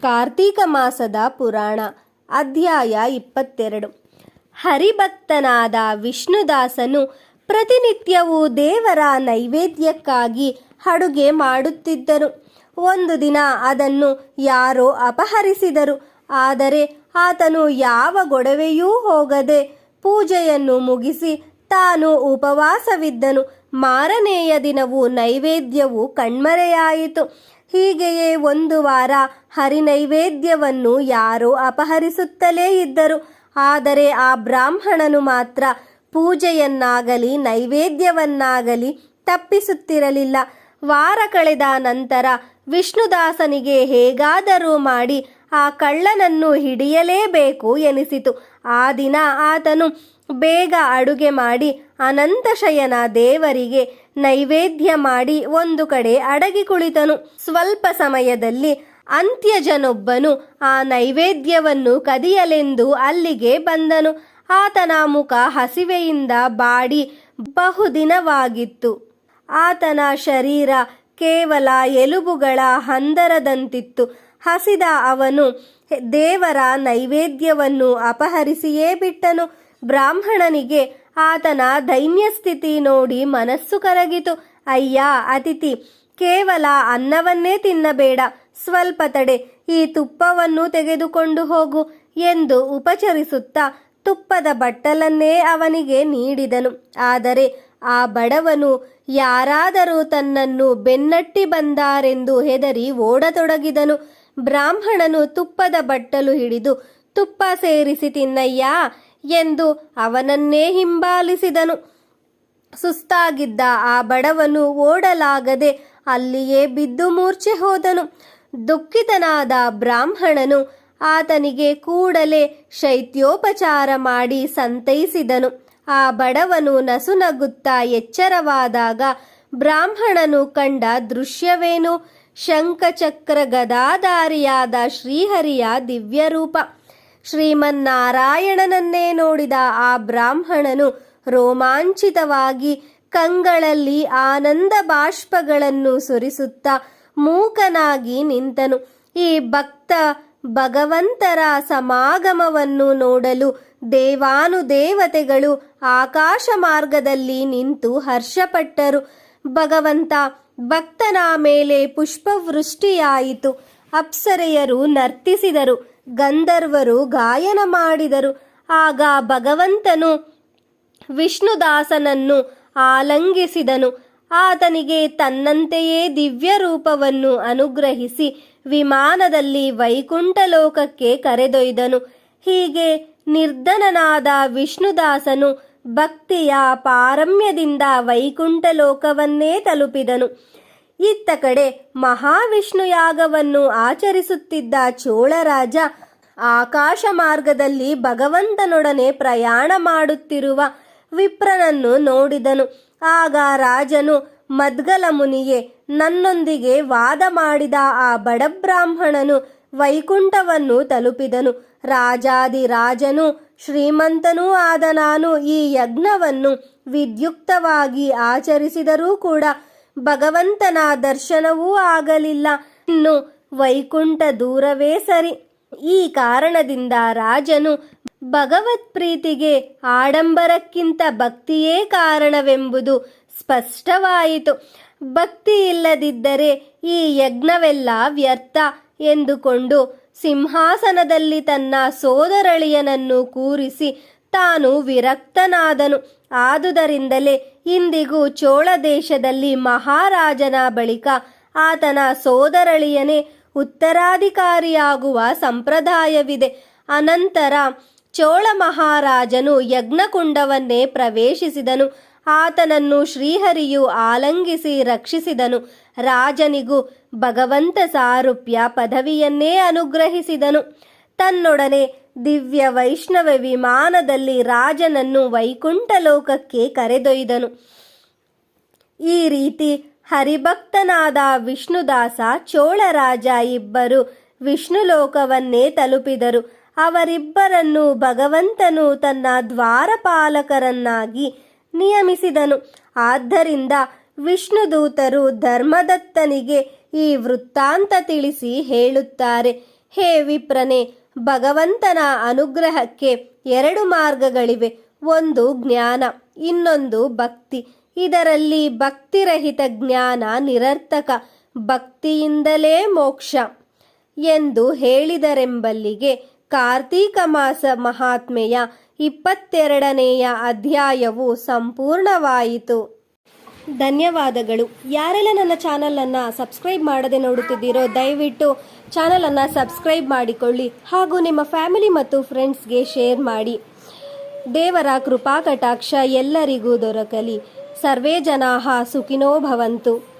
ಕಾರ್ತೀಕ ಮಾಸದ ಪುರಾಣ ಅಧ್ಯಾಯ 22. ಹರಿಭಕ್ತನಾದ ವಿಷ್ಣುದಾಸನು ಪ್ರತಿನಿತ್ಯವೂ ದೇವರ ನೈವೇದ್ಯಕ್ಕಾಗಿ ಅಡುಗೆ ಮಾಡುತ್ತಿದ್ದನು. ಒಂದು ದಿನ ಅದನ್ನು ಯಾರೋ ಅಪಹರಿಸಿದರು. ಆದರೆ ಆತನು ಯಾವ ಗೊಡವೆಯೂ ಹೋಗದೆ ಪೂಜೆಯನ್ನು ಮುಗಿಸಿ ತಾನು ಉಪವಾಸವಿದ್ದನು. ಮಾರನೆಯ ದಿನವೂ ನೈವೇದ್ಯವು ಕಣ್ಮರೆಯಾಯಿತು. ಹೀಗೆಯೇ ಒಂದು ವಾರ ಹರಿನೈವೇದ್ಯವನ್ನು ಯಾರೋ ಅಪಹರಿಸುತ್ತಲೇ ಇದ್ದರು. ಆದರೆ ಆ ಬ್ರಾಹ್ಮಣನು ಮಾತ್ರ ಪೂಜೆಯನ್ನಾಗಲಿ ನೈವೇದ್ಯವನ್ನಾಗಲಿ ತಪ್ಪಿಸುತ್ತಿರಲಿಲ್ಲ. ವಾರ ಕಳೆದ ನಂತರ ವಿಷ್ಣುದಾಸನಿಗೆ ಹೇಗಾದರೂ ಮಾಡಿ ಆ ಕಳ್ಳನನ್ನು ಹಿಡಿಯಲೇಬೇಕು ಎನಿಸಿತು. ಆ ದಿನ ಆತನು ಬೇಗ ಅಡುಗೆ ಮಾಡಿ ಅನಂತಶಯನ ದೇವರಿಗೆ ನೈವೇದ್ಯ ಮಾಡಿ ಒಂದು ಕಡೆ ಅಡಗಿ ಕುಳಿತನು. ಸ್ವಲ್ಪ ಸಮಯದಲ್ಲಿ ಅಂತ್ಯಜನೊಬ್ಬನು ಆ ನೈವೇದ್ಯವನ್ನು ಕದಿಯಲೆಂದು ಅಲ್ಲಿಗೆ ಬಂದನು. ಆತನ ಮುಖ ಹಸಿವೆಯಿಂದ ಬಾಡಿ ಬಹುದಿನವಾಗಿತ್ತು. ಆತನ ಶರೀರ ಕೇವಲ ಎಲುಬುಗಳ ಹಂದರದಂತಿತ್ತು. ಹಸಿದ ಅವನು ದೇವರ ನೈವೇದ್ಯವನ್ನು ಅಪಹರಿಸಿಯೇ ಬಿಟ್ಟನು. ಬ್ರಾಹ್ಮಣನಿಗೆ ಆತನ ದೈನ್ಯ ಸ್ಥಿತಿ ನೋಡಿ ಮನಸ್ಸು ಕರಗಿತು. ಅಯ್ಯ ಅತಿಥಿ, ಕೇವಲ ಅನ್ನವನ್ನೇ ತಿನ್ನಬೇಡ, ಸ್ವಲ್ಪ ತಡೆ, ಈ ತುಪ್ಪವನ್ನು ತೆಗೆದುಕೊಂಡು ಹೋಗು ಎಂದು ಉಪಚರಿಸುತ್ತಾ ತುಪ್ಪದ ಬಟ್ಟಲನ್ನೇ ಅವನಿಗೆ ನೀಡಿದನು. ಆದರೆ ಆ ಬಡವನು ಯಾರಾದರೂ ತನ್ನನ್ನು ಬೆನ್ನಟ್ಟಿ ಬಂದಾರೆಂದು ಹೆದರಿ ಓಡತೊಡಗಿದನು. ಬ್ರಾಹ್ಮಣನು ತುಪ್ಪದ ಬಟ್ಟಲು ಹಿಡಿದು ತುಪ್ಪ ಸೇರಿಸಿ ತಿನ್ನಯ್ಯ ಎಂದು ಅವನನ್ನೇ ಹಿಂಬಾಲಿಸಿದನು. ಸುಸ್ತಾಗಿದ್ದ ಆ ಬಡವನು ಓಡಲಾಗದೆ ಅಲ್ಲಿಯೇ ಬಿದ್ದು ಮೂರ್ಛೆ ಹೋದನು. ದುಃಖಿತನಾದ ಬ್ರಾಹ್ಮಣನು ಆತನಿಗೆ ಕೂಡಲೇ ಶೈತ್ಯೋಪಚಾರ ಮಾಡಿ ಸಂತೈಸಿದನು. ಆ ಬಡವನು ನಸುನಗುತ್ತಾ ಎಚ್ಚರವಾದಾಗ ಬ್ರಾಹ್ಮಣನು ಕಂಡ ದೃಶ್ಯವೇನು? ಶಂಖಚಕ್ರ ಗದಾಧಾರಿಯಾದ ಶ್ರೀಹರಿಯ ದಿವ್ಯರೂಪ. ಶ್ರೀಮನ್ನಾರಾಯಣನನ್ನೇ ನೋಡಿದ ಆ ಬ್ರಾಹ್ಮಣನು ರೋಮಾಂಚಿತವಾಗಿ ಕಂಗಳಲ್ಲಿ ಆನಂದ ಬಾಷ್ಪಗಳನ್ನು ಸುರಿಸುತ್ತಾ ಮೂಕನಾಗಿ ನಿಂತನು. ಈ ಭಕ್ತ ಭಗವಂತರ ಸಮಾಗಮವನ್ನು ನೋಡಲು ದೇವಾನುದೇವತೆಗಳು ಆಕಾಶ ಮಾರ್ಗದಲ್ಲಿ ನಿಂತು ಹರ್ಷಪಟ್ಟರು. ಭಗವಂತ ಭಕ್ತನ ಮೇಲೆ ಪುಷ್ಪವೃಷ್ಟಿಯಾಯಿತು. ಅಪ್ಸರೆಯರು ನರ್ತಿಸಿದರು, ಗಂಧರ್ವರು ಗಾಯನ ಮಾಡಿದರು. ಆಗ ಭಗವಂತನು ವಿಷ್ಣುದಾಸನನ್ನು ಆಲಂಗಿಸಿದನು. ಆತನಿಗೆ ತನ್ನಂತೆಯೇ ದಿವ್ಯ ರೂಪವನ್ನು ಅನುಗ್ರಹಿಸಿ ವಿಮಾನದಲ್ಲಿ ವೈಕುಂಠ ಲೋಕಕ್ಕೆ ಕರೆದೊಯ್ದನು. ಹೀಗೆ ನಿರ್ಧನನಾದ ವಿಷ್ಣುದಾಸನು ಭಕ್ತಿಯ ಪಾರಮ್ಯದಿಂದ ವೈಕುಂಠ ಲೋಕವನ್ನೇ ತಲುಪಿದನು. ಇತ್ತ ಕಡೆ ಮಹಾವಿಷ್ಣು ಯಾಗವನ್ನು ಆಚರಿಸುತ್ತಿದ್ದ ಚೋಳರಾಜ ಆಕಾಶ ಮಾರ್ಗದಲ್ಲಿ ಭಗವಂತನೊಡನೆ ಪ್ರಯಾಣ ಮಾಡುತ್ತಿರುವ ವಿಪ್ರನನ್ನು ನೋಡಿದನು. ಆಗ ರಾಜನು, ಮದ್ಗಲ ಮುನಿಯೇ, ನನ್ನೊಂದಿಗೆ ವಾದ ಮಾಡಿದ ಆ ಬಡಬ್ರಾಹ್ಮಣನು ವೈಕುಂಠವನ್ನು ತಲುಪಿದನು. ರಾಜಾದಿರಾಜನು ಶ್ರೀಮಂತನೂ ಆದ ನಾನು ಈ ಯಜ್ಞವನ್ನು ವಿದ್ಯುಕ್ತವಾಗಿ ಆಚರಿಸಿದರೂ ಕೂಡ ಭಗವಂತನ ದರ್ಶನವೂ ಆಗಲಿಲ್ಲ. ಇನ್ನು ವೈಕುಂಠ ದೂರವೇ ಸರಿ. ಈ ಕಾರಣದಿಂದ ರಾಜನು ಭಗವತ್ ಪ್ರೀತಿಗೆ ಆಡಂಬರಕ್ಕಿಂತ ಭಕ್ತಿಯೇ ಕಾರಣವೆಂಬುದು ಸ್ಪಷ್ಟವಾಯಿತು. ಭಕ್ತಿ ಇಲ್ಲದಿದ್ದರೆ ಈ ಯಜ್ಞವೆಲ್ಲ ವ್ಯರ್ಥ ಎಂದುಕೊಂಡು ಸಿಂಹಾಸನದಲ್ಲಿ ತನ್ನ ಸೋದರಳಿಯನನ್ನು ಕೂರಿಸಿ ತಾನು ವಿರಕ್ತನಾದನು. ಆದುದರಿಂದಲೇ ಇಂದಿಗೂ ಚೋಳ ದೇಶದಲ್ಲಿ ಮಹಾರಾಜನ ಬಳಿಕ ಆತನ ಸೋದರಳಿಯನೇ ಉತ್ತರಾಧಿಕಾರಿಯಾಗುವ ಸಂಪ್ರದಾಯವಿದೆ. ಅನಂತರ ಚೋಳ ಮಹಾರಾಜನು ಯಜ್ಞಕುಂಡವನ್ನೇ ಪ್ರವೇಶಿಸಿದನು. ಆತನನ್ನು ಶ್ರೀಹರಿಯು ಆಲಂಗಿಸಿ ರಕ್ಷಿಸಿದನು. ರಾಜನಿಗೂ ಭಗವಂತ ಸಾರೂಪ್ಯ ಪದವಿಯನ್ನೇ ಅನುಗ್ರಹಿಸಿದನು. ತನ್ನೊಡನೆ ದಿವ್ಯ ವೈಷ್ಣವ ವಿಮಾನದಲ್ಲಿ ರಾಜನನ್ನು ವೈಕುಂಠ ಲೋಕಕ್ಕೆ ಕರೆದೊಯ್ದನು. ಈ ರೀತಿ ಹರಿಭಕ್ತನಾದ ವಿಷ್ಣುದಾಸ ಚೋಳರಾಜ ಇಬ್ಬರು ವಿಷ್ಣು ಲೋಕವನ್ನೇ ತಲುಪಿದರು. ಅವರಿಬ್ಬರನ್ನು ಭಗವಂತನು ತನ್ನ ದ್ವಾರಪಾಲಕರನ್ನಾಗಿ ನಿಯಮಿಸಿದನು. ಆದ್ದರಿಂದ ವಿಷ್ಣುದೂತರು ಧರ್ಮದತ್ತನಿಗೆ ಈ ವೃತ್ತಾಂತ ತಿಳಿಸಿ ಹೇಳುತ್ತಾರೆ. ಹೇ ವಿಪ್ರನೇ, ಭಗವಂತನ ಅನುಗ್ರಹಕ್ಕೆ ಎರಡು ಮಾರ್ಗಗಳಿವೆ. ಒಂದು ಜ್ಞಾನ, ಇನ್ನೊಂದು ಭಕ್ತಿ. ಇದರಲ್ಲಿ ಭಕ್ತಿರಹಿತ ಜ್ಞಾನ ನಿರರ್ಥಕ, ಭಕ್ತಿಯಿಂದಲೇ ಮೋಕ್ಷ ಎಂದು ಹೇಳಿದರೆಂಬಲ್ಲಿಗೆ ಕಾರ್ತೀಕ ಮಾಸ ಮಹಾತ್ಮೆಯ 22ನೆಯ ಅಧ್ಯಾಯವು ಸಂಪೂರ್ಣವಾಯಿತು. ಧನ್ಯವಾದಗಳು. ಯಾರೆಲ್ಲ ನನ್ನ ಚಾನಲನ್ನು ಸಬ್ಸ್ಕ್ರೈಬ್ ಮಾಡದೆ ನೋಡುತ್ತಿದ್ದೀರೋ ದಯವಿಟ್ಟು ಚಾನಲನ್ನು ಸಬ್ಸ್ಕ್ರೈಬ್ ಮಾಡಿಕೊಳ್ಳಿ ಹಾಗೂ ನಿಮ್ಮ ಫ್ಯಾಮಿಲಿ ಮತ್ತು ಫ್ರೆಂಡ್ಸ್ಗೆ ಶೇರ್ ಮಾಡಿ. ದೇವರ ಕೃಪಾ ಕಟಾಕ್ಷ ಎಲ್ಲರಿಗೂ ದೊರಕಲಿ. ಸರ್ವೇ ಜನಾಃ ಸುಖಿನೋ ಭವಂತು.